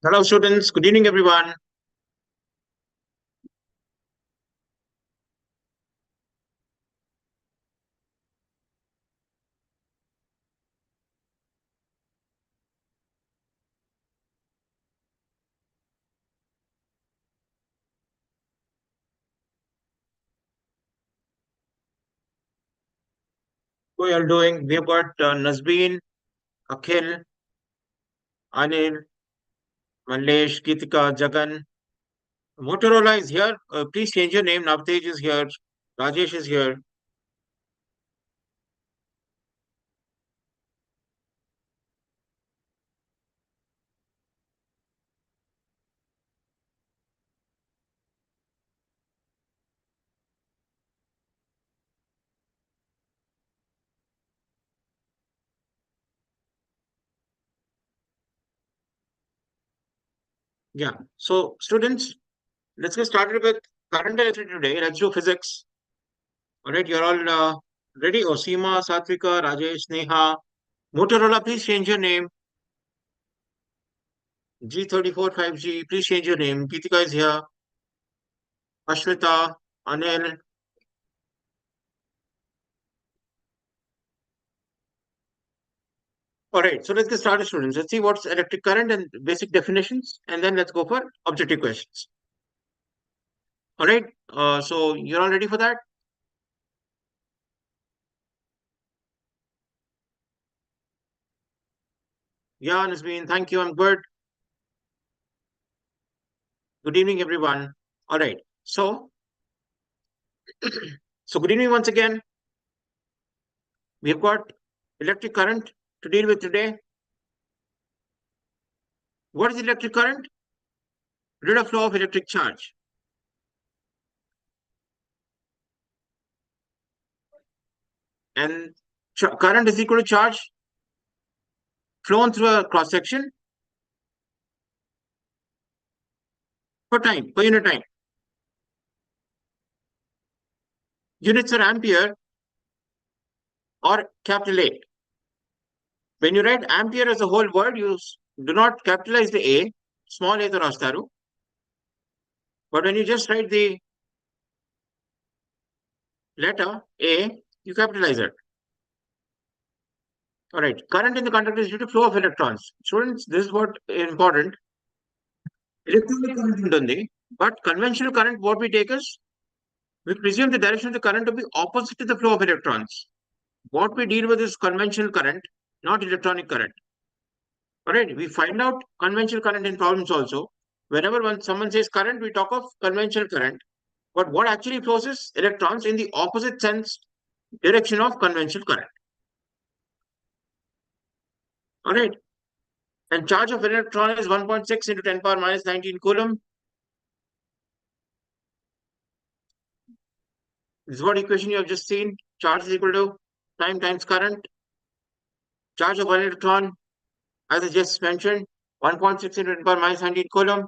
Hello, students. Good evening, everyone. How are you all doing? We have got Nazbeen, Akhil, Anil, Manlesh, Geetika, Jagan. Motorola is here. Please change your name. Navtej is here. Rajesh is here. Yeah. So, students, let's get started with current electricity today. Let's do physics. All right. You're all ready? Osima, Satvika, Rajesh, Neha. Motorola, please change your name. G345G, please change your name. Geetika is here. Ashwita, Anil. All right, so let's get started, students. Let's see what's electric current and basic definitions, and then let's go for objective questions. All right, so you're all ready for that? Yeah, Nazmeen, thank you. I'm good. Good evening, everyone. All right, so good evening once again. We've got electric current to deal with today. What is electric current? Rate of flow of electric charge. And current is equal to charge flown through a cross section per time, per unit time. Units are ampere or capital A. When you write ampere as a whole word, you do not capitalize the A, small a to rastaru. But when you just write the letter A, you capitalize it. All right. Current in the conductor is due to flow of electrons. Students, this is what is important. Electronic current ఉంటుంది. But conventional current, what we take is, we presume the direction of the current to be opposite to the flow of electrons. What we deal with is conventional current, not electronic current. All right. We find out conventional current in problems also. Whenever when someone says current, we talk of conventional current. But what actually flows is electrons in the opposite sense direction of conventional current. All right. And charge of an electron is 1.6 into 10 power minus 19 coulomb. This is what equation you have just seen. Charge is equal to time times current. Charge of one electron, as I just mentioned, 1.6 into 10 power minus 19 coulomb.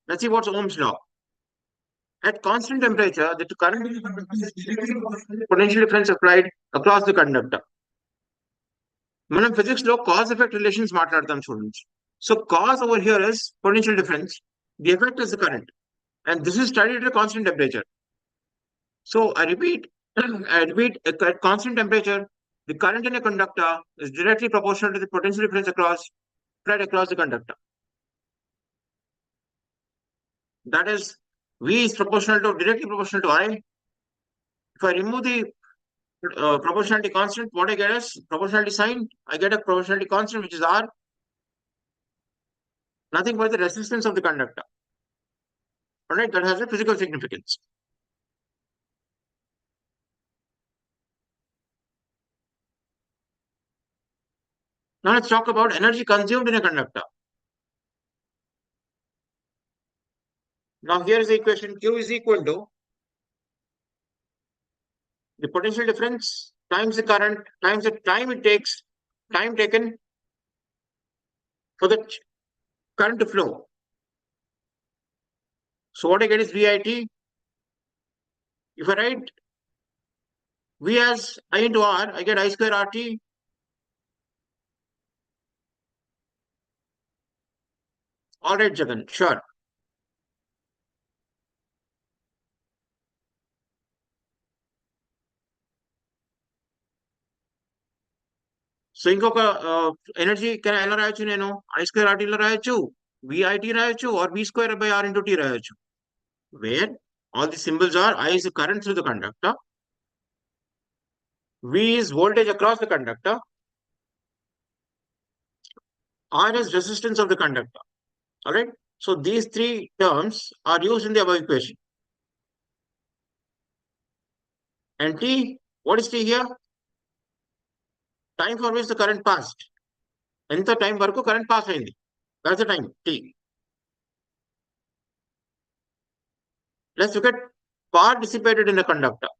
Let's see what's Ohm's law. At constant temperature, the current in the conductor is directly proportional to the potential difference applied across the conductor. మనం physics లో cause effect relations మాట్లాడతాం students. So cause over here is potential difference. The effect is the current. And this is studied at a constant temperature. So I repeat, at constant temperature, the current in a conductor is directly proportional to the potential difference spread across the conductor. That is, V is directly proportional to I. If I remove the proportionality constant, what I get is proportionality sign. I get a proportionality constant, which is R, nothing but the resistance of the conductor. All right, that has a physical significance. Now let's talk about energy consumed in a conductor. Now here is the equation. Q is equal to the potential difference times the current times the time taken for the current to flow. So what I get is VIT. If I write V as I into R, I get I square RT. All right, Jagan, sure. So ఇంకొక energy ఎలా రాయొచ్చు నేను I2 RT లో రాయొచ్చు, VIT రాయొచ్చు, or V²/R into T రాయొచ్చు. Where all the symbols are, I is the current through the conductor, V is voltage across the conductor, R is resistance of the conductor. All right. So these three terms are used in the above equation. And T, what is T here? Time for which the current passed. ఎంత time వరకు current pass అయింది, that's the time T. Let's look at power dissipated in a conductor.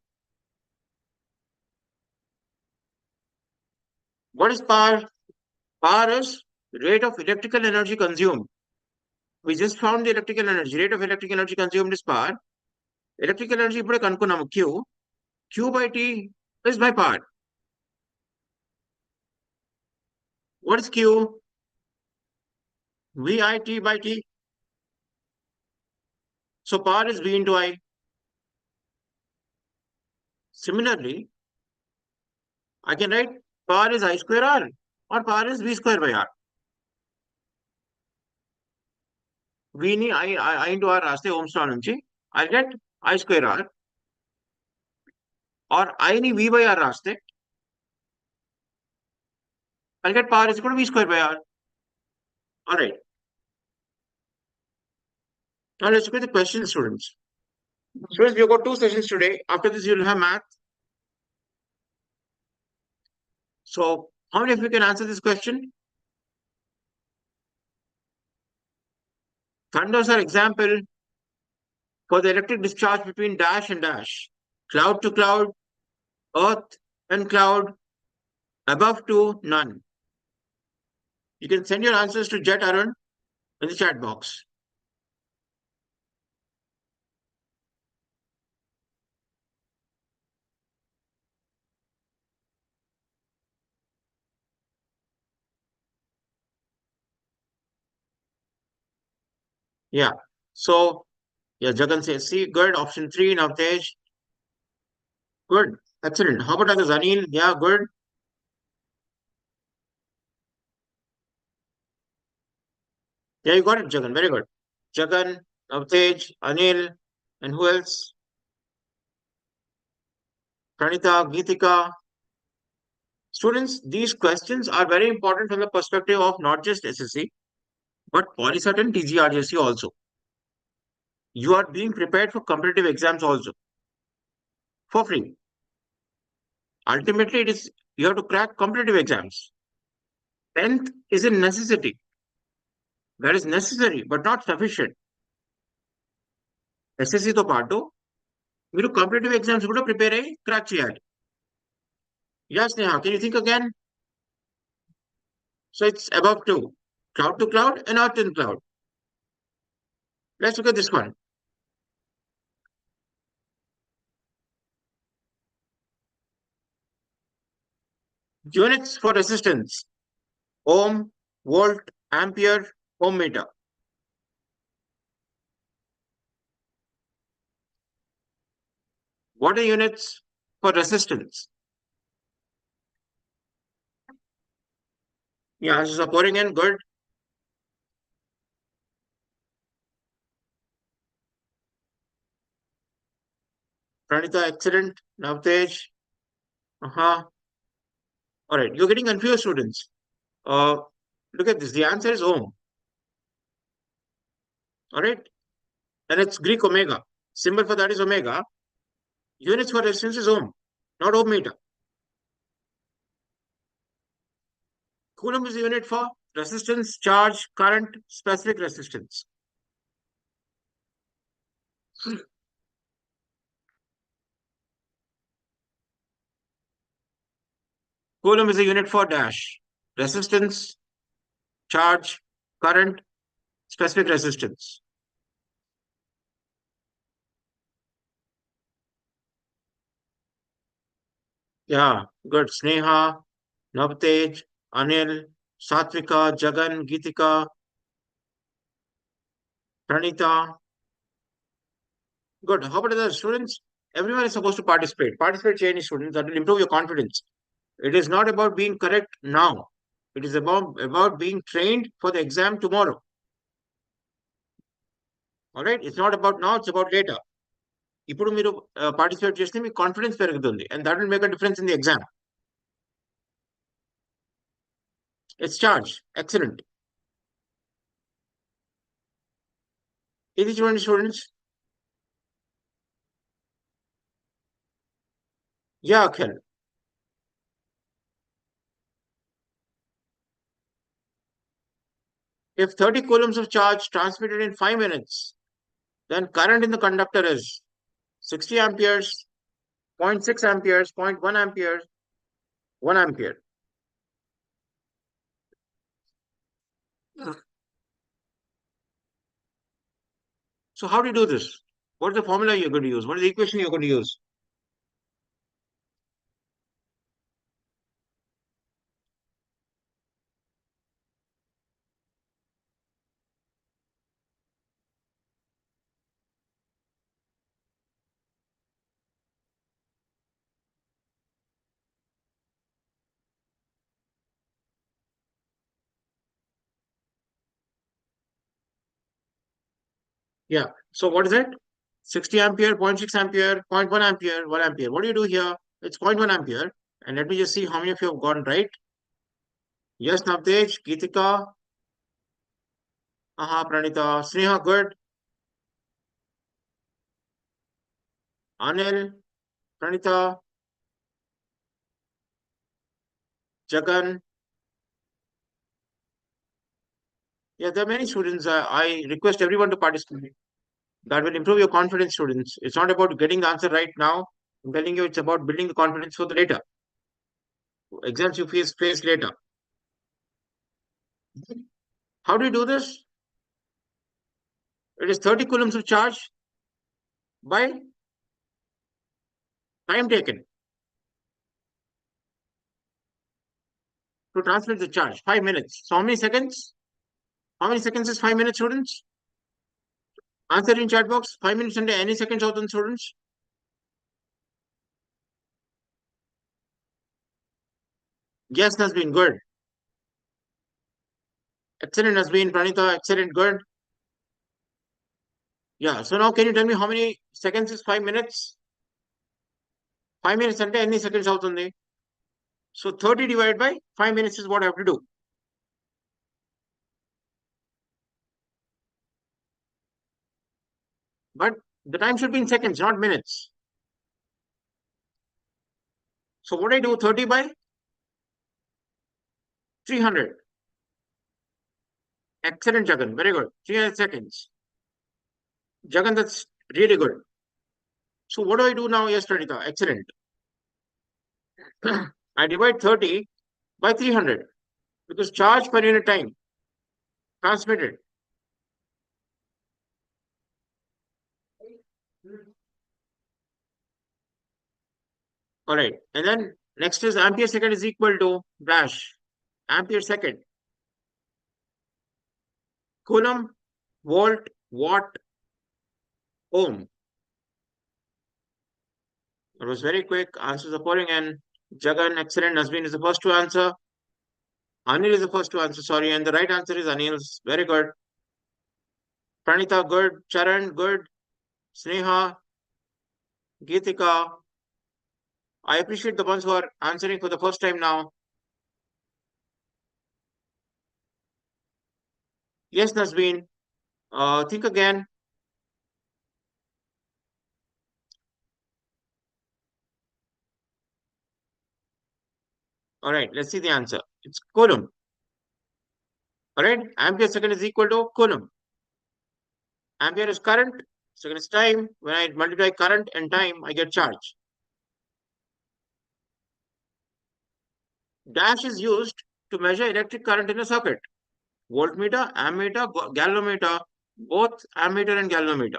What is power? Power is rate of electrical energy consumed. We just found the electrical energy. Rate of electrical energy consumed is power. Electrical energy ఇప్పుడే కనుక్కున్నాము Q. Q by T is my power. What is Q? VIT by T. So power is V into I. Similarly, I can write power is I²R or power is V²/R. V ni I into R రాస్తే Ohm's లా నుంచి I get I²R, or I ni V/R రాస్తే I get power is equal to V²/R. All right. Now let's look at the question, students. Students, we've got two sessions today. After this, you'll have math. So how many of you can answer this question? Thunders are example for the electric discharge between dash and dash, cloud to cloud, earth and cloud, above to none. You can send your answers to Jet Arun in the chat box. Yeah. So, yeah, Jagan says, see, good. Option 3, Navtej. Good. Excellent. How about others? Anil? Yeah, good. Yeah, you got it, Jagan. Very good. Jagan, Navtej, Anil, and who else? Pranita, Geetika. Students, these questions are very important from the perspective of not just SSC, but Polysat and TGRJC also. You are being prepared for competitive exams also for free. Ultimately, it is you have to crack competitive exams. 10th is a necessity. That is necessary, but not sufficient. SSC తో పాటు మీరు competitive exams కూడా prepare అయ్యి crack చేయాలి. Yes, Neha, can you think again? So it's above to cloud and earth in cloud. Let's look at this one. Units for resistance: ohm, volt, ampere, ohm meter. What are units for resistance? Yeah, answers are pouring in. Good. Pranita, excellent. Navtej. Uh-huh. All right, you're getting confused, students. Uh, Look at this. The answer is ohm. All right, and it's Greek omega. Symbol for that is omega. Units for resistance is ohm, not ohm meter. Coulomb is the unit for resistance, charge, current, specific resistance. Coulomb is a unit for dash. Resistance, charge, current, specific resistance. Yeah, good. Sneha, Navtej, Anil, Satvika, Jagan, Geetika. Pranita. Good. How about the students? Everyone is supposed to participate. Participate, change students. That will improve your confidence. It is not about being correct now. It is about being trained for the exam tomorrow. All right. It's not about now. It's about later. ఇప్పుడు మీరు participate చేస్తే మీకు confidence పెరుగుతుంది and that will make a difference in the exam. It's charge excellent. ఇది చూడండి students. Yeah Akhil. If 30 coulombs of charge transmitted in 5 minutes, then current in the conductor is 60 amperes, zero point 0.6 amperes, 0.1 ampere, 1 ampere. So how do you do this? What is the formula you're going to use? What is the equation you're going to use? Yeah. So what is it? 60 ampere, 0.6 ampere, 0.1 ampere, 1 ampere. What do you do here? It's 0.1 ampere. And let me just see how many of you have gotten right. Yes, Navtej, Geetika, aha, Pranita, Sneha, good. Anil, Pranita, Jagan. Yeah, there are many students. I request everyone to participate. That will improve your confidence, students. It's not about getting the answer right now. I'm telling you, it's about building the confidence for the later. Exams you face later. How do you do this? It is 30 coulombs of charge by time taken to transmit the charge. 5 minutes. So how many seconds? How many seconds is 5 minutes, students? Answer in chat box. 5 minutes under any seconds out on students. Yes, has been good. Excellent has been Pranita. Excellent, good. Yeah. So now can you tell me how many seconds is 5 minutes? 5 minutes under any seconds out on the. So 30 divided by 5 minutes is what I have to do. But the time should be in seconds, not minutes. So what I do, 30 by 300. Excellent, Jagan. Very good. 300 seconds. Jagan, that's really good. So what do I do now? Yes, Pranita. Excellent. I divide 30 by 300 because charge per unit time transmitted. All right. And then next is ampere second is equal to dash. Ampere second. Coulomb, volt, watt, ohm. It was very quick. Answers are pouring in. Jagan, excellent. Nasbeen is the first to answer. Anil is the first to answer, sorry. And the right answer is Anil's. Very good. Pranita, good. Charan, good. Sneha, Geetika. I appreciate the ones who are answering for the first time now. Yes, Nasbeen. Think again. All right, let's see the answer. It's Coulomb. All right, ampere second is equal to Coulomb. Ampere is current, second is time. When I multiply current and time, I get charge. Dash is used to measure electric current in a circuit. Voltmeter, ammeter, galvanometer, both ammeter and galvanometer.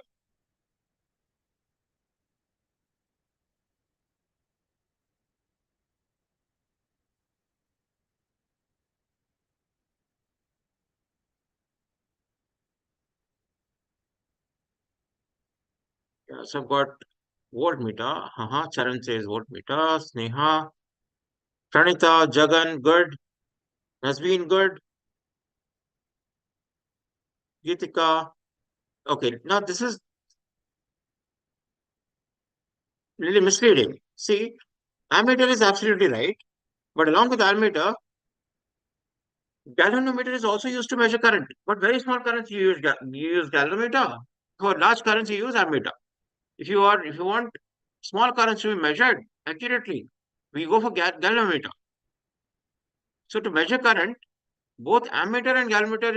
Yes, I've got voltmeter. Charan says voltmeter. Sneha, Pranita, Jagan, good. Nasbeen, good. Geetika. Okay, now this is really misleading. See, ammeter is absolutely right, but along with ammeter, galvanometer is also used to measure current. But very small currents you use galvanometer. For large currents you use ammeter. If you want small currents to be measured accurately, we go for galvanometer. So to measure current, both ammeter and galvanometer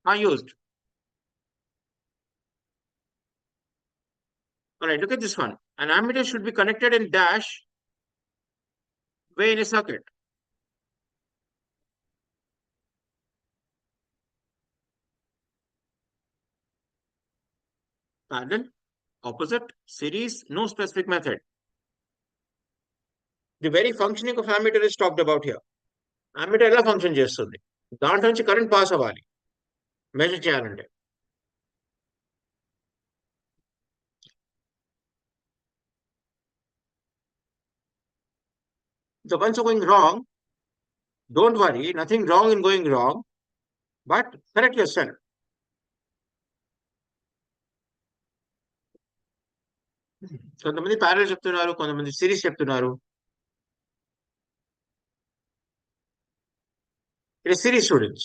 are used. All right, look at this one. An ammeter should be connected in dash way in a circuit. Parallel, opposite, series, no specific method. The very functioning of ammeter is talked about here. Ammeter ఎలా function చేస్తుంది దాంట్లో నుంచి current pass అవ్వాలి measure చేయాలంటే the ones are going wrong, don't worry, nothing wrong in going wrong, but correct yourself. కొంతమంది parallel చెప్తున్నారు కొంతమంది series చెప్తున్నారు it is series students,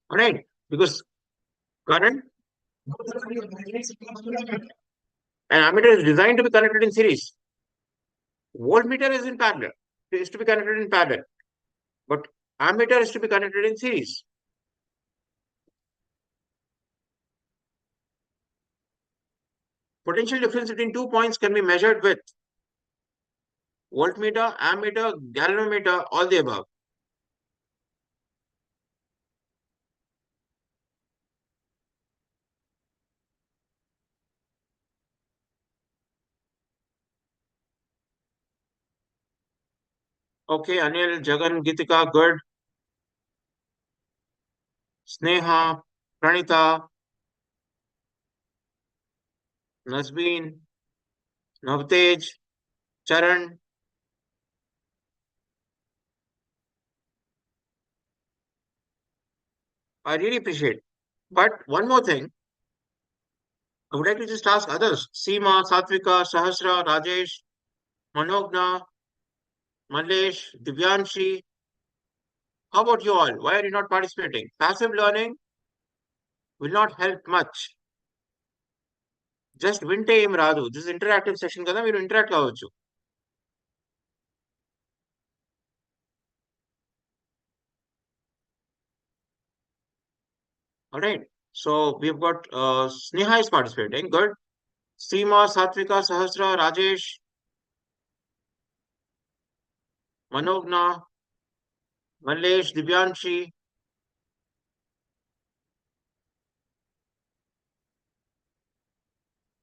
all right, because current an ammeter is designed to be connected in series. Voltmeter is in parallel, it is to be connected in parallel, but ammeter is to be connected in series. Potential difference between 2 points can be measured with voltmeter, ammeter, galvanometer, all the above. Okay, Anil, Jagan, Gitika, good. Sneha, Pranita, Nasbeen, Navtej, Charan. I really appreciate. But one more thing, I would like to just ask others. Seema, Satvika, Sahasra, Rajesh, Manogna, Malesh, Divyanshi. How about you all? Why are you not participating? Passive learning will not help much. Just వింటే ఏం రాదు. This is interactive session కదా మీరు interact కావచ్చు. All right. So we've got Sneha is participating. Good. Seema, Satvika, Sahasra, Rajesh, Manogna, Malesh, Divyanshi.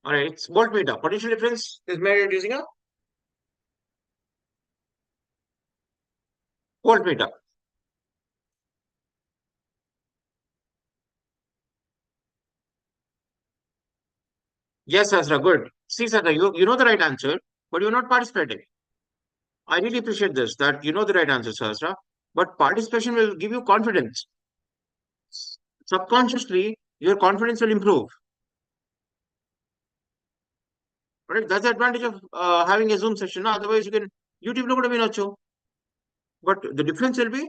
All right. It's voltmeter. Potential difference is measured using a voltmeter. Yes, Sahasra. Good. See, Sahasra, you know the right answer, but you're not participating. I really appreciate this that you know the right answer, Sahasra. But participation will give you confidence. Subconsciously, your confidence will improve. Right? That's the advantage of having a Zoom session. No? Otherwise, you can YouTube lo kuda vinochu. But the difference will be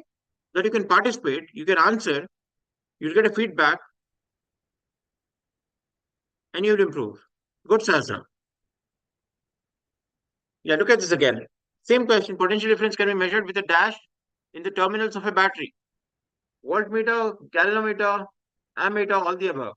that you can participate, you can answer, you'll get a feedback, and you'll improve. Good, Sahasra. Yeah, look at this again. Same question. Potential difference can be measured with a dash in the terminals of a battery. Voltmeter, galvanometer, ammeter, all the above.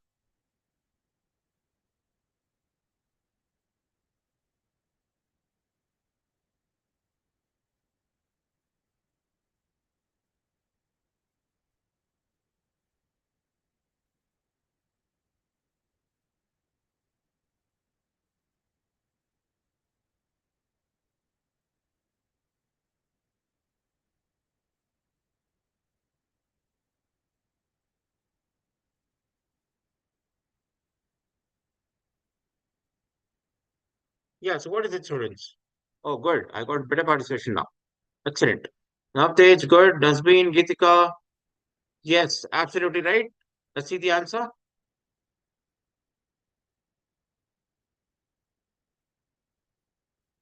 Yeah, so what is it, students? Oh, good. I got better participation now. Excellent. Navtej, good. Dustbin, Gitika. Yes, absolutely right. Let's see the answer.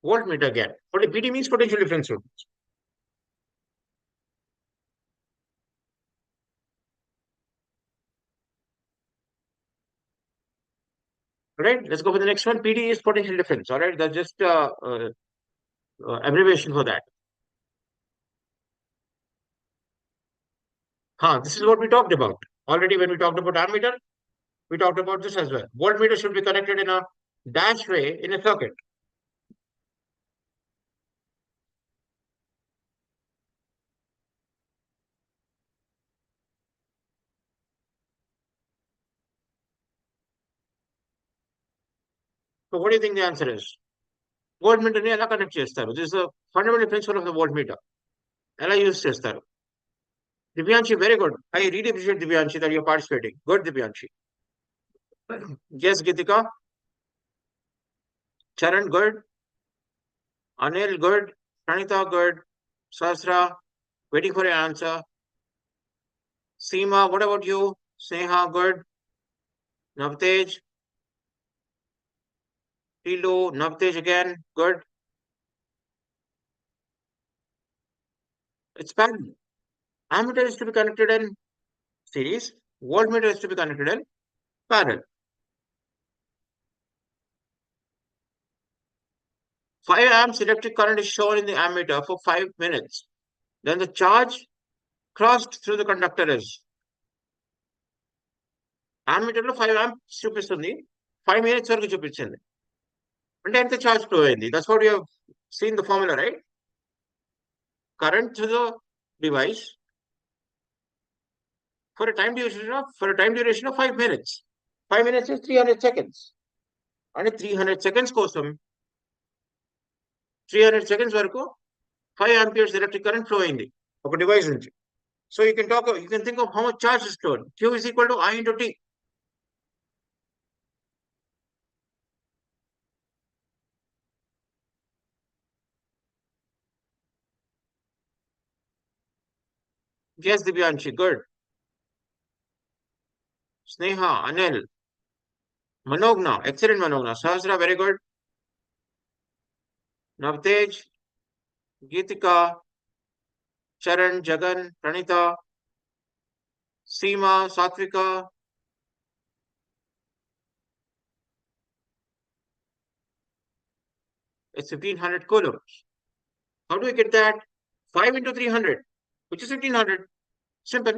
Voltmeter again. What PD means potential difference, students. All right, let's go for the next one. PD is potential difference. All right, that's just abbreviation for that. This is what we talked about. Already when we talked about ammeter, we talked about this as well. Voltmeter should be connected in a dash way in a circuit. So what do you think the answer is? Voltmeter ని ఎలా connect చేస్తారు? This is a fundamental principle of the voltmeter. ఎలా use చేస్తారు? Divyanshi, very good. I really appreciate Divyanshi that you're participating. Good, Divyanshi. Yes, Gitika. Charan, good. Anil, good. Pranita, good. Sasra, waiting for your answer. Seema, what about you? Sneha, good. Navtej, Tilu, Navtej again, good. It's parallel. Ammeter is to be connected in series. Voltmeter is to be connected in parallel. 5 amps electric current is shown in the ammeter for 5 minutes. Then the charge crossed through the conductor is. Ammeter లో 5 amps చూపిస్తుంది 5 minutes వరకు చూపించింది అంటే ఎంత charge flow అయింది. That's what you have seen the formula, right? Current through the device for a time duration of 5 minutes. 5 minutes is 300 seconds. అంటే 300 seconds కోసం 300 seconds వరకు 5 amperes electric current flow అయింది ఒక డివైస్ నుంచి. So you can think of how much charge is flowed. Q is equal to I into T. Yes, Divyanshi, good. Sneha, Anil, Manogna, excellent Manogna. Sahasra, very good. Navtej, Geetika, Charan, Jagan, Pranita, Seema, Satvika. It's 1500 coulombs. How do we get that? 5 into 300, which is 1500. Simple.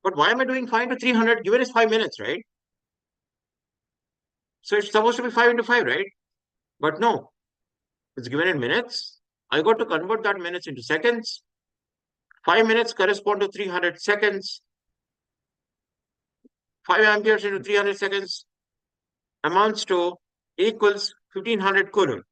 But why am I doing 5 into 300? Given is 5 minutes, right? So it's supposed to be 5 into 5, right? But no, it's given in minutes. I got to convert that minutes into seconds. 5 minutes correspond to 300 seconds. 5 amperes into 300 seconds amounts to equals 1500 coulomb.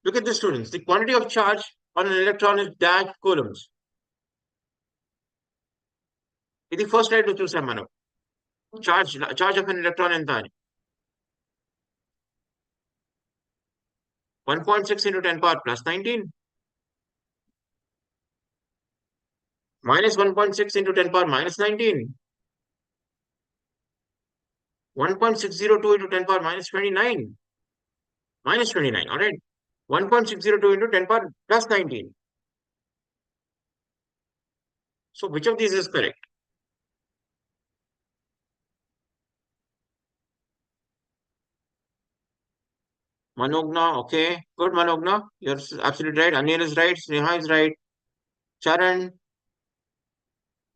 Look at this, students. The quantity of charge on an electron is dash coulombs. ఇది first slide లో చూసాం మనం charge of N electron ఎంత అని 1.6 into 10 power plus 19 minus 1.6 into 10 power minus 19 1.602 into 10 power minus 29 minus 29, all right. 1.602 into 10 power plus 19. So which of these is correct? Manogna, okay. Good, Manogna. You're absolutely right. Anil is right. Sneha is right. Charan,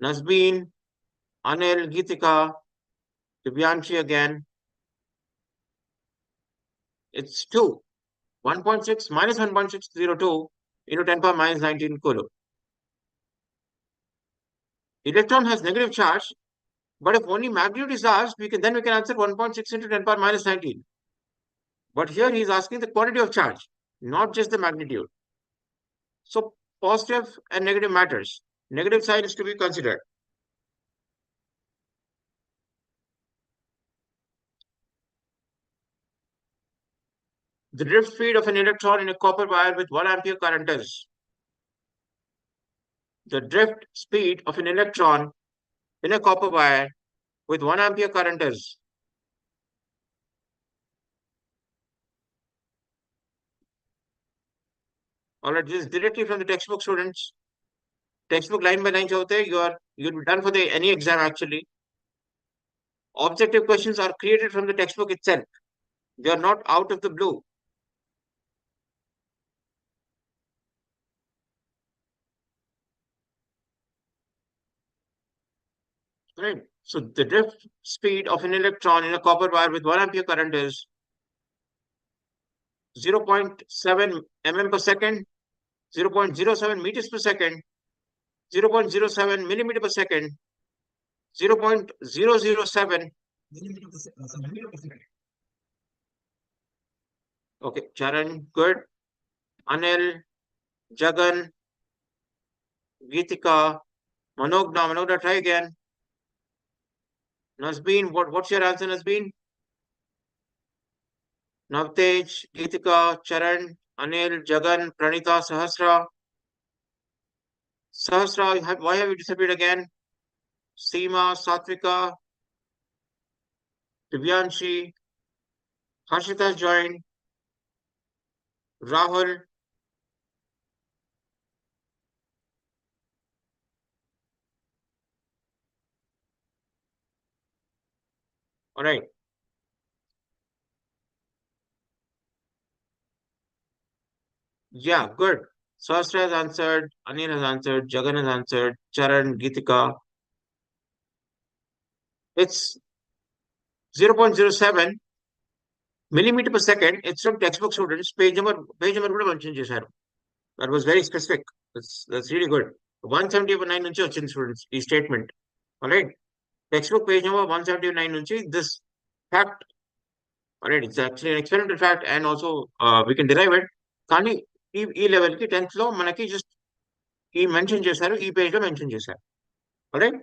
Nasbeen, Anil, Geetika, Divyanshi again. It's 2. 1.6 minus 1.602 into 10 power minus 19 coulomb. Electron has negative charge, but if only magnitude is asked, we can answer 1.6 into 10 power minus 19. But here he is asking the quantity of charge, not just the magnitude. So positive and negative matters. Negative sign is to be considered. The drift speed of an electron in a copper wire with 1 ampere current is. The drift speed of an electron in a copper wire with 1 ampere current is. Alright, this is directly from the textbook, students. Textbook line by line hote, you'll be done for the any exam actually. Objective questions are created from the textbook itself. They are not out of the blue. Right. So the drift speed of an electron in a copper wire with 1 ampere current is 0.7 mm per second, 0.07 meters per second, 0.07 millimeter per second, 0.007 millimeter per second. Okay, Charan, good. Anil, Jagan, Geetika, Manogna, try again. Nasbeen, what's your answer, Nasbeen? Navtej, Geetika, Charan, Anil, Jagan, Pranita, Sahasra. Sahasra, why have you disappeared again? Seema, Satvika, Divyanshi, Harshita joined, Rahul. All right. Yeah, good. Sahasra has answered, Anil has answered, Jagan has answered, Charan, Geetika. It's 0.07 millimeter per second. It's from textbook, students. Page number కూడా mention చేశారు. That was very specific. That's really good. 179 నుంచి వచ్చింది students ఈ statement. All right. Textbook page number 179 నుంచి this fact. All right. It's actually an experimental fact and also we can derive it. కానీ ఈ level కి 10th లో మనకి just ఈ మెన్షన్ చేశారు, ఈ పేజ్ లో మెన్షన్ చేశారు. All right.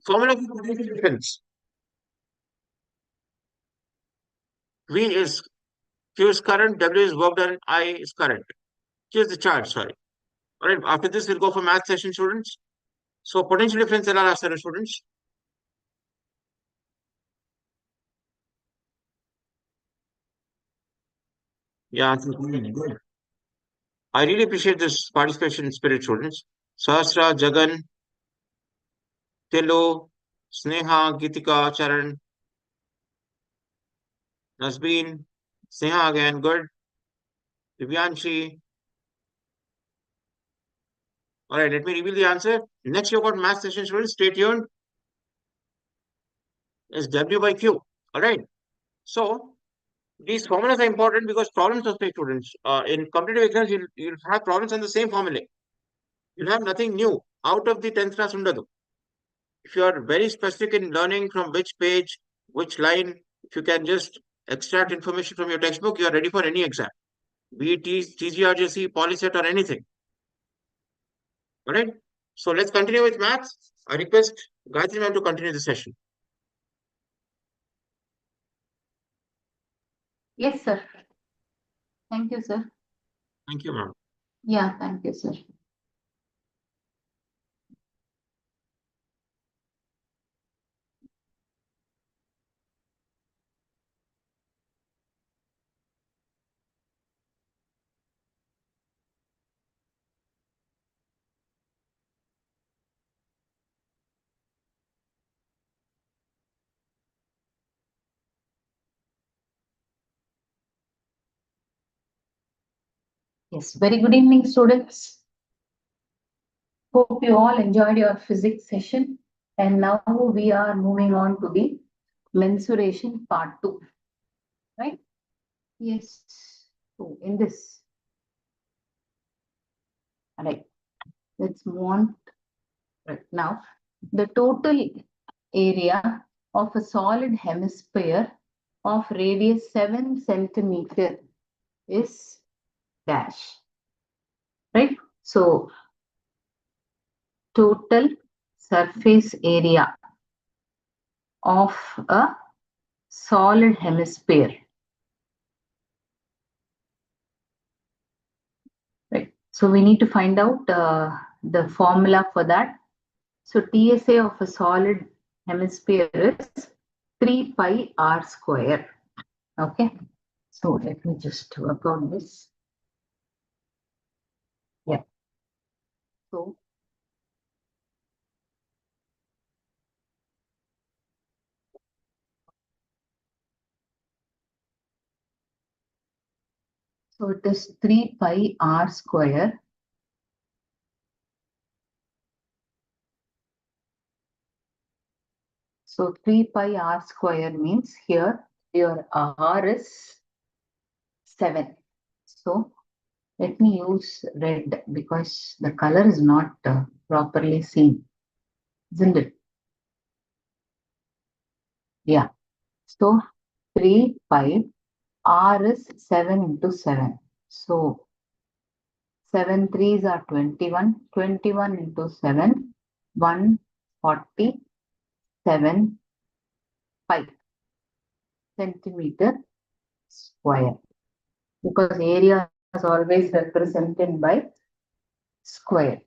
Formula for potential difference. V is Q is current, W is work done, I is current. Here's the charge, sorry. All right, after this, we'll go for math session, students. So, potential difference ఎలా రాస్తారు, students? Yeah, good. I really appreciate this participation spirit, students. Sahasra, Jagan, Tilo, Sneha, Gitika, Charan, Nasbeen, Sneha again, good. Divyanshi. All right, let me reveal the answer. Next, you've got math session, students. Stay tuned. Is W by Q. All right. So, these formulas are important because problems are take students. In competitive exams, you'll have problems on the same formula. You'll have nothing new out of the 10th class undadu. If you are very specific in learning from which page, which line, if you can just extract information from your textbook, you are ready for any exam, be it TGRJC, Polyset, or anything. All right. So let's continue with maths. I request Gayatri ma'am to continue the session. Yes, sir. Thank you, sir. Thank you, ma'am. Yeah, thank you, sir. Yes, very good evening, students. Hope you all enjoyed your physics session. And now we are moving on to the mensuration part 2. Right? Yes. So in this. All right. Let's move on. Right now, the total area of a solid hemisphere of radius 7 centimeter is dash. Right? So total surface area of a solid hemisphere. Right. So we need to find out the formula for that. So TSA of a solid hemisphere is 3 pi r square. Okay. So let me just work on this. Yeah. So it is 3 pi r square. So 3 pi r square means here your r is 7. So let me use red because the color is not properly seen, isn't it? Yeah. So 3 pi r is 7 into 7. So 7 threes are 21. 21 into 7, 147 pi centimeter square. Because area is always represented by square.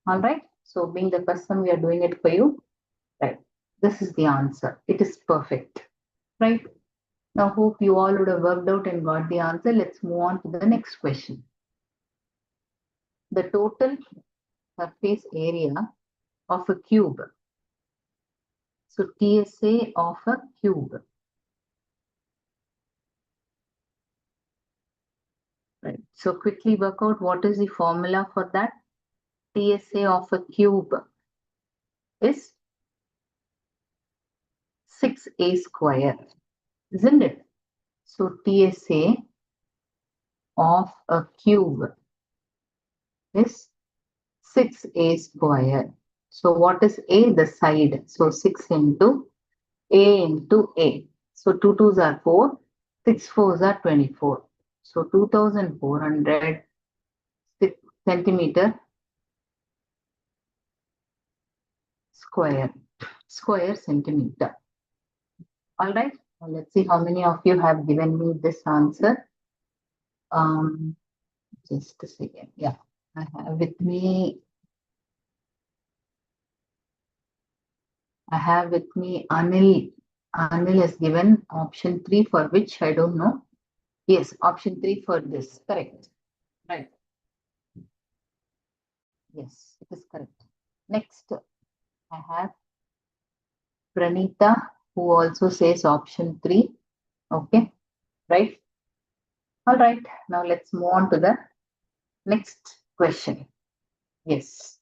All right. So being the custom, we are doing it for you. Right. This is the answer. It is perfect. Right. Now, hope you all would have worked out and got the answer. Let's move on to the next question. The total surface area of a cube. So TSA of a cube. Right. So quickly work out what is the formula for that. TSA of a cube is 6a square, isn't it? So TSA of a cube is 6a square. So what is a? The side. So 6 into a into a. So 2 2s are 4, 6 4s are 24. So 2400 centimeter square centimeter. All right. Now let's see how many of you have given me this answer. Just a second. Yeah, I have with me. Anil. Anil has given option 3 for which I don't know. Yes, option 3 for this. Correct. Right. Yes, it is correct. Next, I have Pranita, who also says option 3. Okay. Right. All right. Now let's move on to the next question. Yes.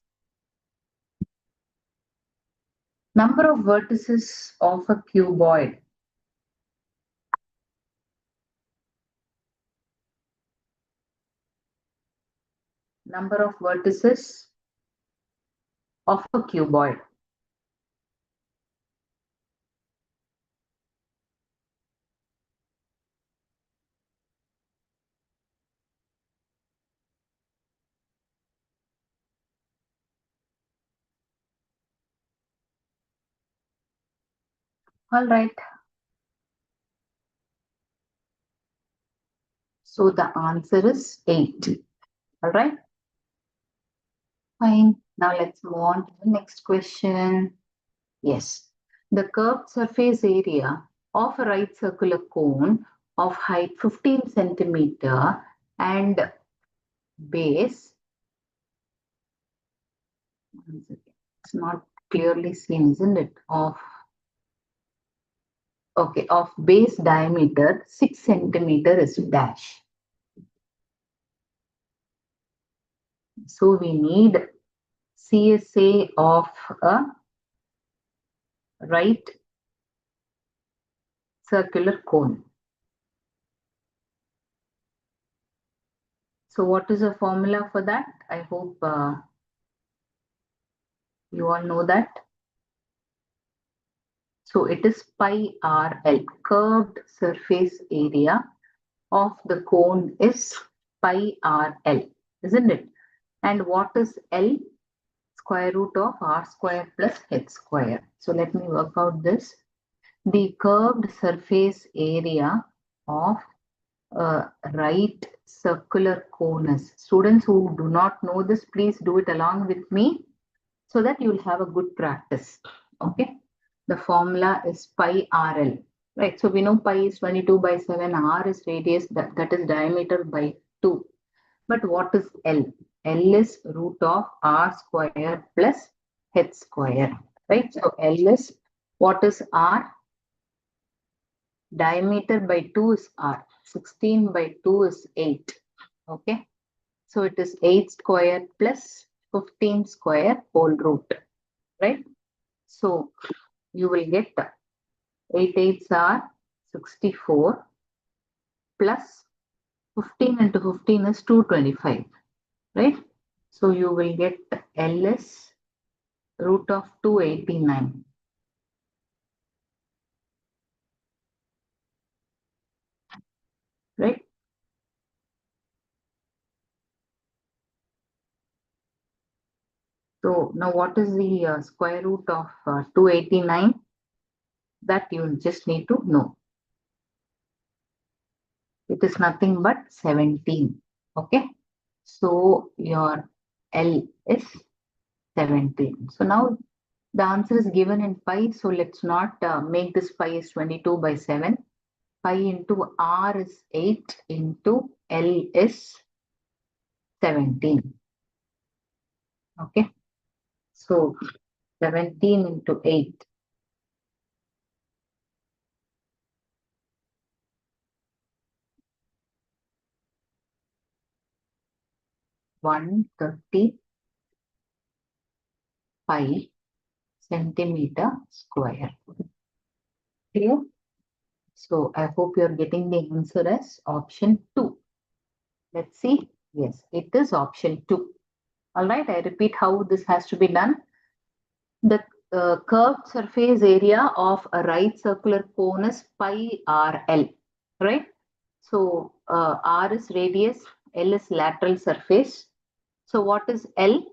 Number of vertices of a cuboid. Number of vertices of a cuboid. All right. So the answer is 8. All right. Fine. Now let's move on to the next question. Yes. The curved surface area of a right circular cone of height 15 centimeter and base. It's not clearly seen, isn't it? Of base diameter 6 centimeter is dash. So we need CSA of a right circular cone. So what is the formula for that? I hope you all know that. So it is pi RL. Curved surface area of the cone is pi RL, isn't it? And what is L? Square root of r square plus h square. So let me work out this. The curved surface area of a right circular conus. Students who do not know this, please do it along with me so that you will have a good practice. Okay. The formula is pi RL. Right. So we know pi is 22 by 7. R is radius. That is diameter by 2. But what is L? L is root of r square plus h square. Right. So L is, what is R? Diameter by 2 is R. 16 by 2 is 8. Okay. So it is 8 square plus 15 square whole root. Right. So you will get 8 8s are 64 plus 15 into 15 is 225. Right. So you will get L is root of 289. Right. So now what is the square root of 289? That you just need to know. It is nothing but 17. Okay. So your L is 17. So now the answer is given in pi. So let's not make this pi is 22 by 7. Pi into R is 8 into L is 17. Okay. So 17 into 8. 135 centimeter square. Clear? So I hope you are getting the answer as option 2. Let's see. Yes, it is option 2. All right, I repeat how this has to be done. The curved surface area of a right circular cone is pi RL, right? So R is radius, L is lateral surface. So what is L?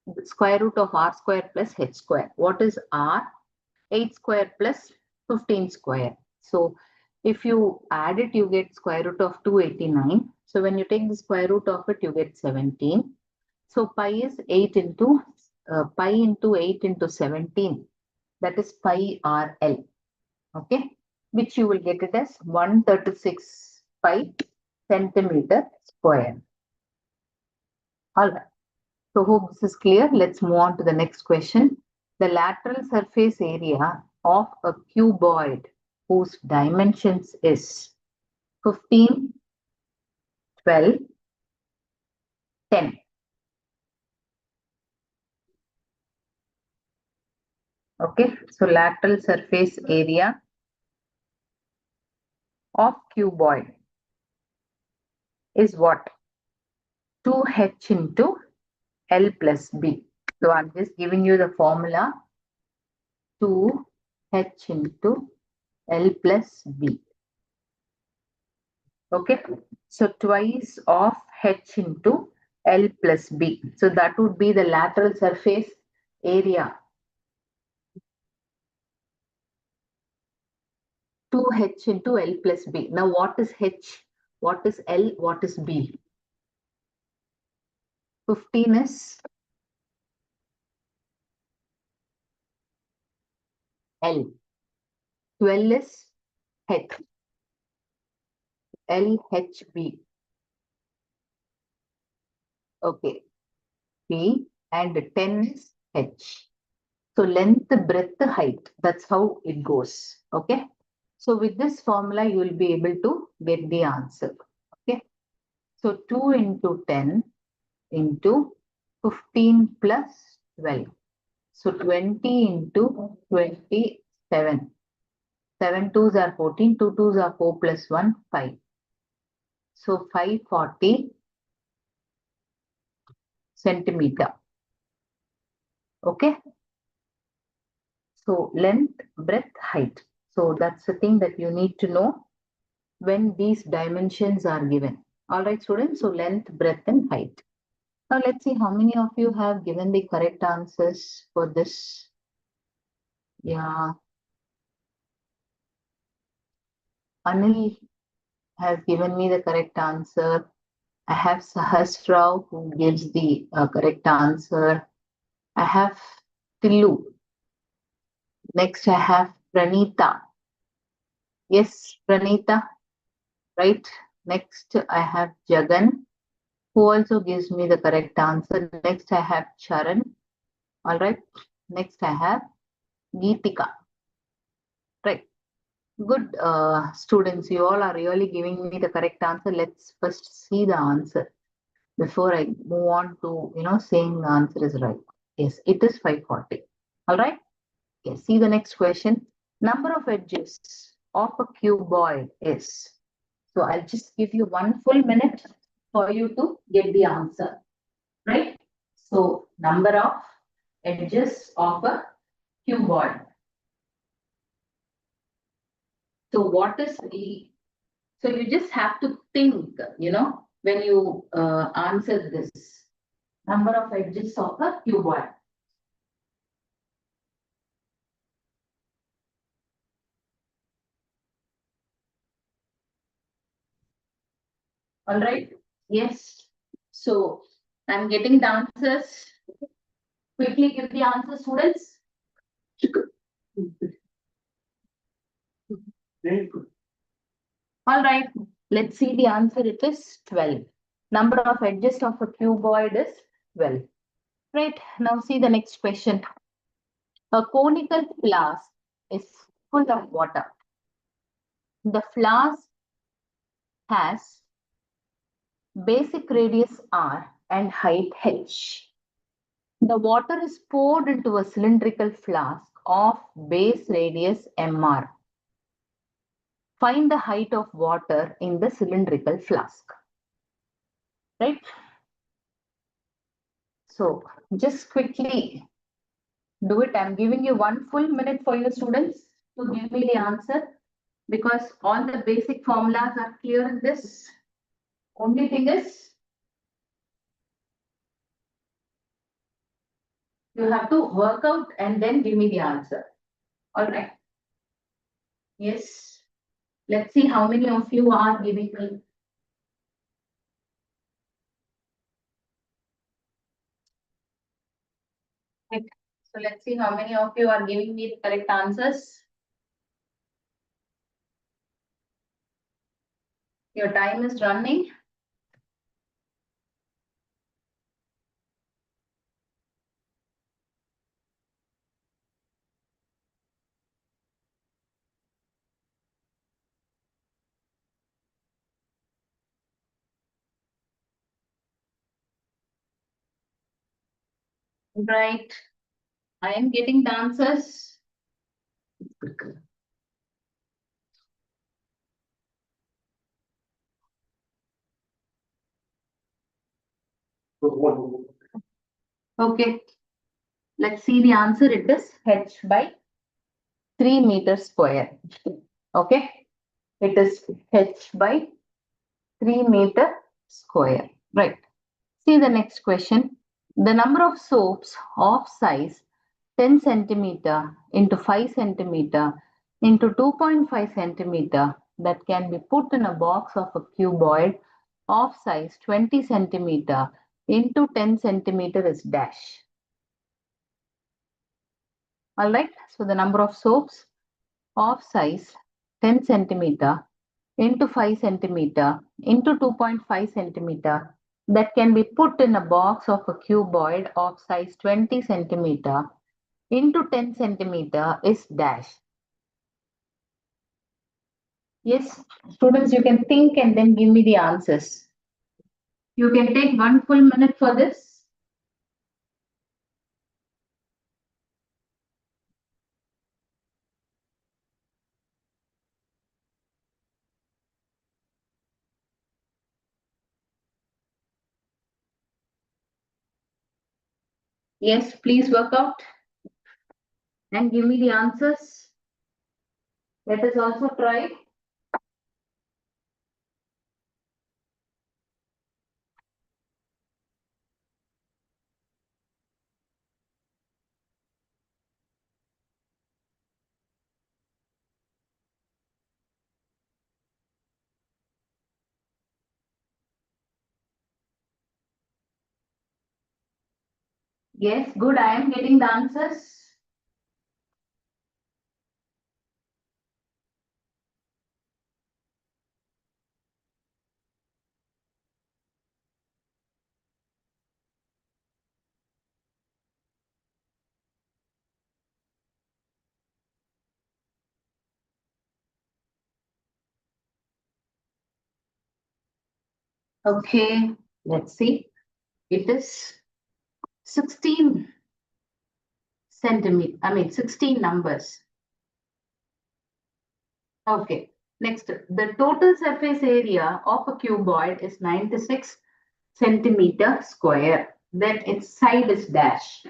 The square root of R square plus H square. What is R? 8 square plus 15 square. So if you add it, you get square root of 289. So when you take the square root of it, you get 17. So pi is 8 into pi into 8 into 17. That is pi RL. Okay. Which you will get it as 136 pi centimeter square. All right. So hope this is clear. Let's move on to the next question. The lateral surface area of a cuboid whose dimensions is 15, 12, 10. Okay, so lateral surface area of cuboid is what? 2h into L plus B. So I'm just giving you the formula 2h into L plus B. Okay, so twice of h into L plus B. So that would be the lateral surface area. 2h into L plus B. Now what is h? What is L? What is B? 15 is L. 12 is H. LHB. Okay. B and 10 is H. So length, breadth, height. That's how it goes. Okay. So with this formula, you will be able to get the answer. Okay. So 2 into 10 into 15 plus 12. So 20 into 27. 7 twos are 14, 2 twos are 4 plus 1, 5. So 540 centimeter. Okay. So length, breadth, height. So that's the thing that you need to know when these dimensions are given. All right, students. So length, breadth, and height. Now let's see how many of you have given the correct answers for this. Yeah. Anil has given me the correct answer. I have Sahasrao who gives the correct answer. I have Tillu. Next, I have Pranita. Yes, Pranita, right? Next, I have Jagan, who also gives me the correct answer. Next, I have Charan. All right. Next, I have Geetika. Right. Good students. You all are really giving me the correct answer. Let's first see the answer before I move on to, saying the answer is right. Yes, it is 540. All right. Yes. See the next question. Number of edges of a cuboid is. So I'll just give you 1 full minute for you to get the answer. Right. So number of edges of a cuboid. So what is the, so you just have to think, when you answer this. Number of edges of a cuboid. All right. Yes. So I'm getting the answers. Quickly give the answer, students. Very good. All right. Let's see the answer. It is 12. Number of edges of a cuboid is 12. Right. Now see the next question. A conical flask is full of water. The flask has basic radius r and height h. The water is poured into a cylindrical flask of base radius mr. Find the height of water in the cylindrical flask. Right? So just quickly do it. I'm giving you 1 full minute for you students to give me the answer because all the basic formulas are clear in this. Only thing is you have to work out and then give me the answer. All right. Yes. Let's see how many of you are giving me. Right. So let's see how many of you are giving me the correct answers. Your time is running. Right. I am getting the answers. Okay. Let's see the answer. It is h by 3 meters square. Okay. It is h by 3 meter square. Right. See the next question. The number of soaps of size 10 centimeter into 5 centimeter into 2.5 centimeter that can be put in a box of a cuboid of size 20 centimeter into 10 centimeter is dash. All right. So the number of soaps of size 10 centimeter into 5 centimeter into 2.5 centimeter that can be put in a box of a cuboid of size 20 centimeter into 10 centimeter is dash. Yes, students, you can think and then give me the answers. You can take 1 full minute for this. Yes, please work out and give me the answers. Let us also try. Yes, good. I am getting the answers. Okay, let's see. It is 16 centimeter. I mean, 16 numbers. Okay. Next, the total surface area of a cuboid is 96 centimeter square. Then its side is dash.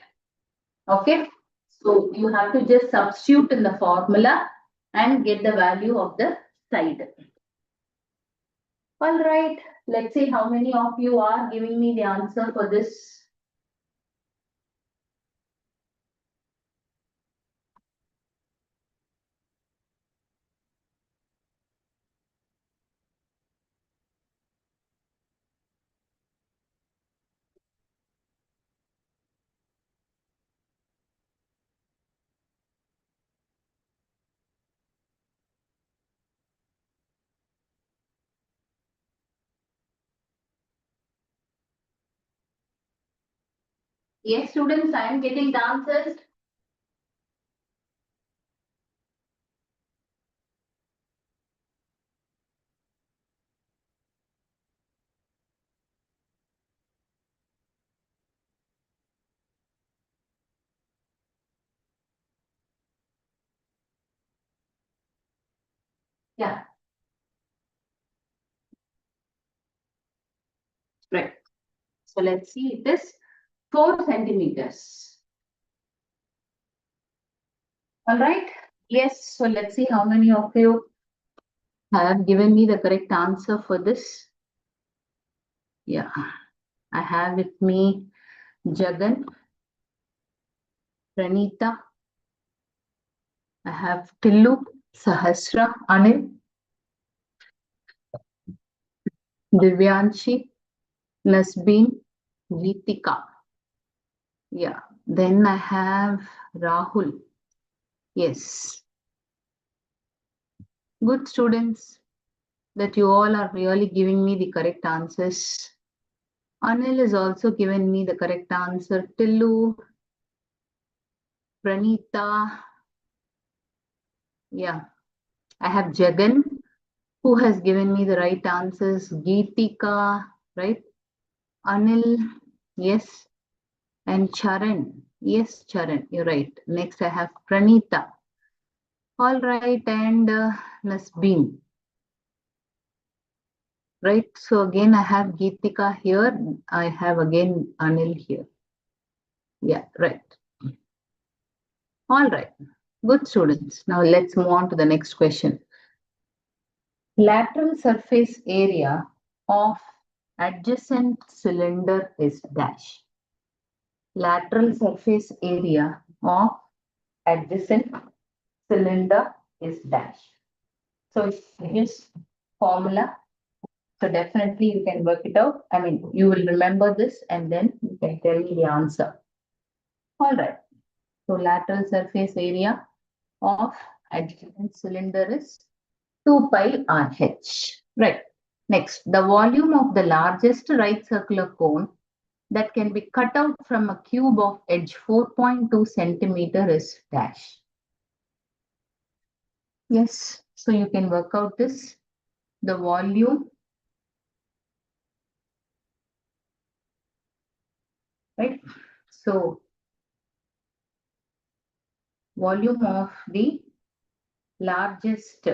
Okay. So you have to just substitute in the formula and get the value of the side. All right. Let's see how many of you are giving me the answer for this. Yes, students, I am getting the answers. Yeah, right. So let's see, it is 4 centimeters. All right. Yes, so let's see how many of you have given me the correct answer for this. Yeah, I have with me Jagan, Pranita, I have Tillu, Sahasra, Anil, Divyanshi, Nasbeen, Ritika. Yeah, then I have Rahul. Yes, good students that you all are really giving me the correct answers. Anil is also given me the correct answer. Tillu, Pranita. Yeah, I have Jagan, who has given me the right answers. Geetika, right? Anil, yes. And Charan, yes, Charan, you're right. Next, I have Pranita. All right, and Nasbeen. Right, so again, I have Geetika here. I have again Anil here. Yeah, right. All right, good students. Now let's move on to the next question. Lateral surface area of adjacent cylinder is dash. Lateral surface area of adjacent cylinder is dash. So here's formula. So definitely you can work it out. I mean, you will remember this and then you can tell me the answer. All right. So lateral surface area of adjacent cylinder is 2 pi RH. Right. Next, the volume of the largest right circular cone that can be cut out from a cube of edge 4.2 centimeter is dash. Yes, so you can work out this. The volume, right? So volume of the largest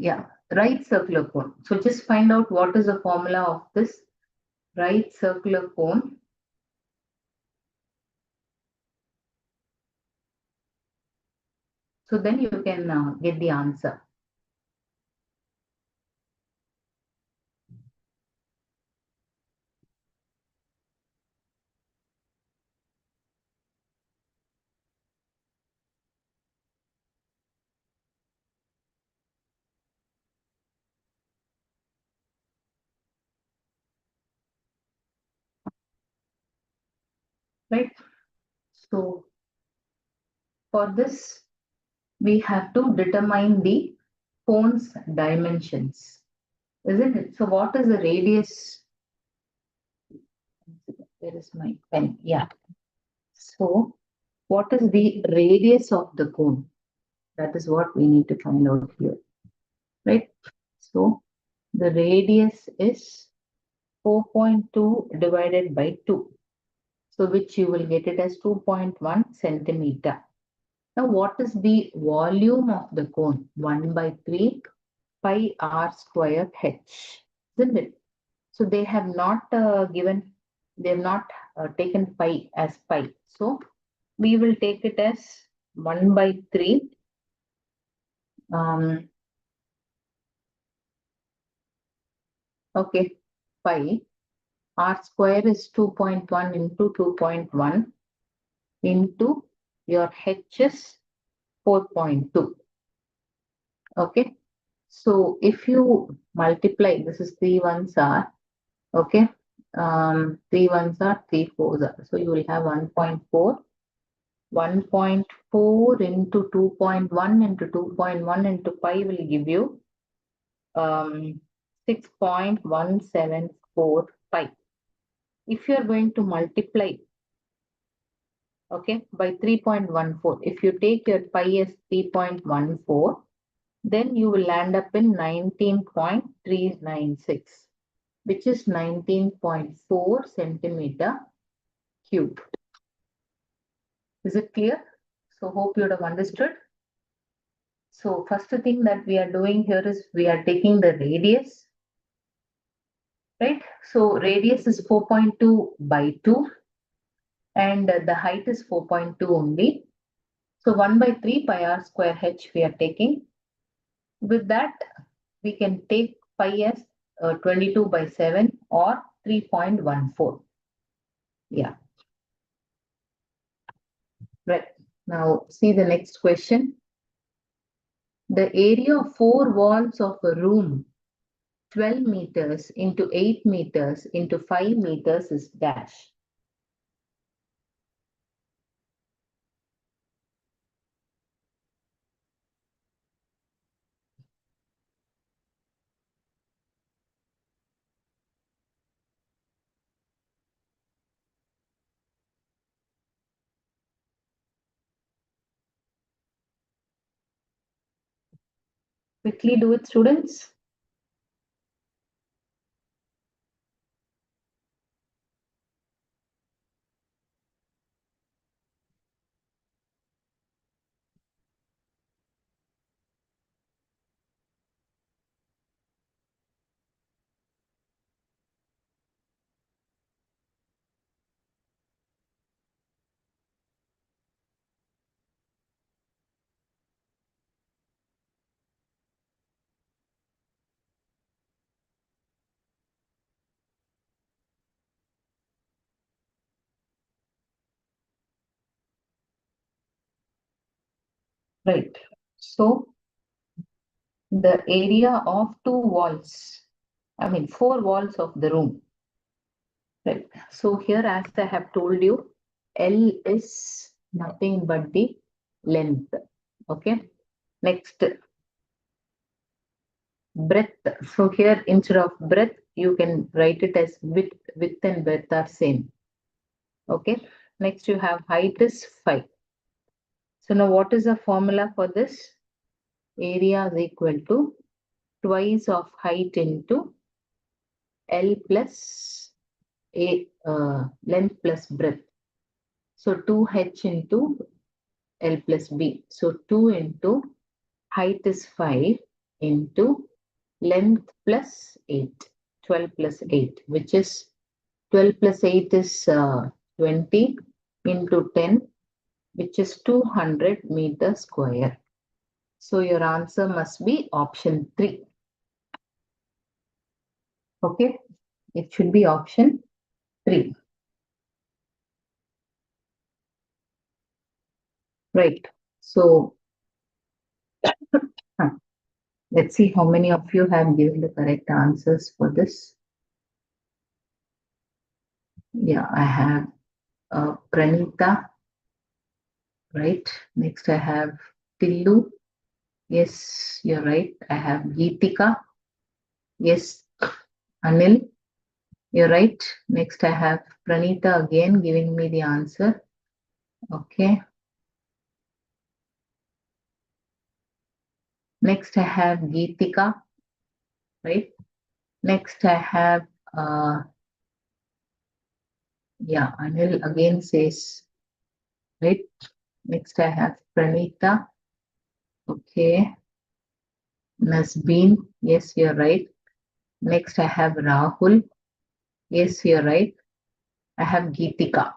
right circular cone. So just find out what is the formula of this right circular cone. So then you can get the answer. right? So for this, we have to determine the cone's dimensions, isn't it? So what is the radius? Where is my pen? Yeah. So what is the radius of the cone? That is what we need to find out here, right? So the radius is 4.2 divided by 2. So which you will get it as 2.1 centimeter. Now what is the volume of the cone? 1 by 3 pi r square h, isn't it? So they have not they have not taken pi as pi. So we will take it as 1 by 3 okay, pi r square is 2.1 into 2.1 into your h is 4.2. Okay. So if you multiply, this is 3 ones are, okay, 3 ones are, 3 fours are. So you will have 1.4. 1.4 into 2.1 into 2.1 into pi will give you 6.174 pi. If you are going to multiply, okay, by 3.14, if you take your pi as 3.14, then you will land up in 19.396, which is 19.4 centimeter cube. Is it clear? So hope you would have understood. So first thing that we are doing here is we are taking the radius, right? So radius is 4.2 by 2 and the height is 4.2 only. So 1 by 3 pi r square h we are taking. With that, we can take pi as 22 by 7 or 3.14. Yeah. Right. Now see the next question. The area of 4 walls of a room 12 meters into 8 meters into 5 meters is dash. Quickly do it, students. Right. So the area of 2 walls, I mean 4 walls of the room. Right. So here, as I have told you, L is nothing but the length. Okay. Next, breadth. So here, instead of breadth, you can write it as width. Width and breadth are same. Okay. Next, you have height is 5. So now what is the formula for this? Area is equal to twice of height into L plus length plus breadth. So 2h into L plus B. So 2 into height is 5 into length plus 8. 12 plus 8, which is 12 plus 8 is 20 into 10, which is 200 meter square. So your answer must be option 3. Okay, it should be option 3. Right. So let's see how many of you have given the correct answers for this. Yeah, I have Pranita, right? Next I have Tillu. Yes, you're right. I have Geetika. Yes, Anil, you're right. Next I have Pranita again giving me the answer. Okay. Next I have Geetika, right? Next I have, yeah, Anil again says, right? Next I have Pranita. Okay. Nasbeen, yes, you're right. Next I have Rahul. Yes, you're right. I have Geetika.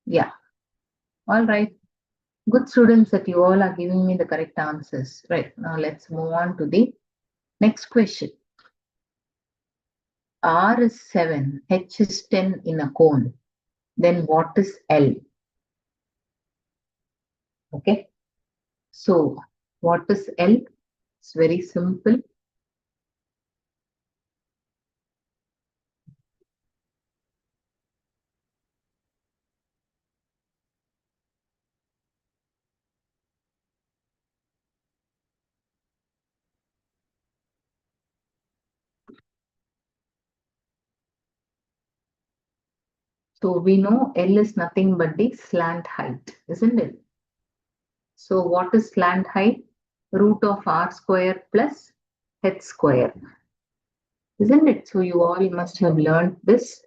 Yeah. All right. Good students that you all are giving me the correct answers. Right. Now let's move on to the next question. R is 7, H is 10 in a cone. Then what is L? Okay. So what is L? It's very simple. So we know L is nothing but the slant height, isn't it? So what is slant height? Root of R square plus H square, isn't it? So you all must have learned this.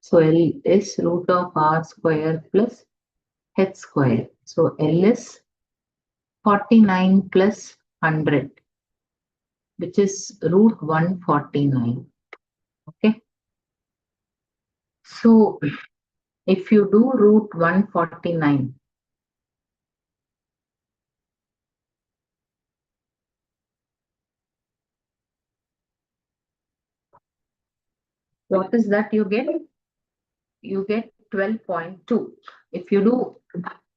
So L is root of R square plus H square. So L is 49 plus 100, which is root 149. Okay. So if you do root 149, what is that you get? You get 12.2. If you do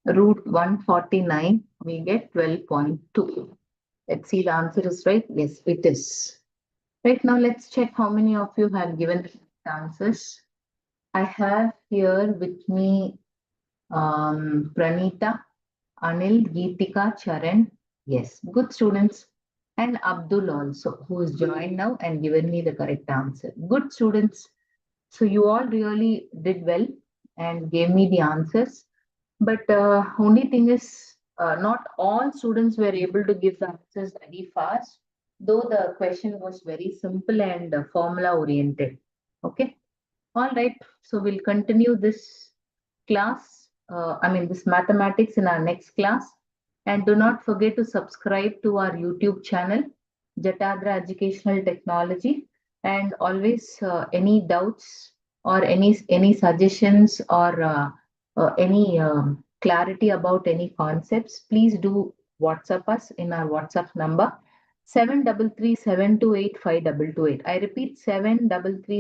root 149, we get 12.2. Let's see the answer is right. Yes, it is. Right now, let's check how many of you have given the answers. I have here with me Pranita, Anil, Geetika, Charan. Yes, good students. And Abdul also, who is joined now and given me the correct answer. Good students. So you all really did well and gave me the answers. But only thing is, not all students were able to give the answers very fast, though the question was very simple and formula oriented. Okay. All right. So we'll continue this class, this mathematics in our next class. And do not forget to subscribe to our YouTube channel, Jatadhara Educational Technology. And always any doubts or any suggestions or any clarity about any concepts, please do WhatsApp us in our WhatsApp number 733 728 5228. I repeat 733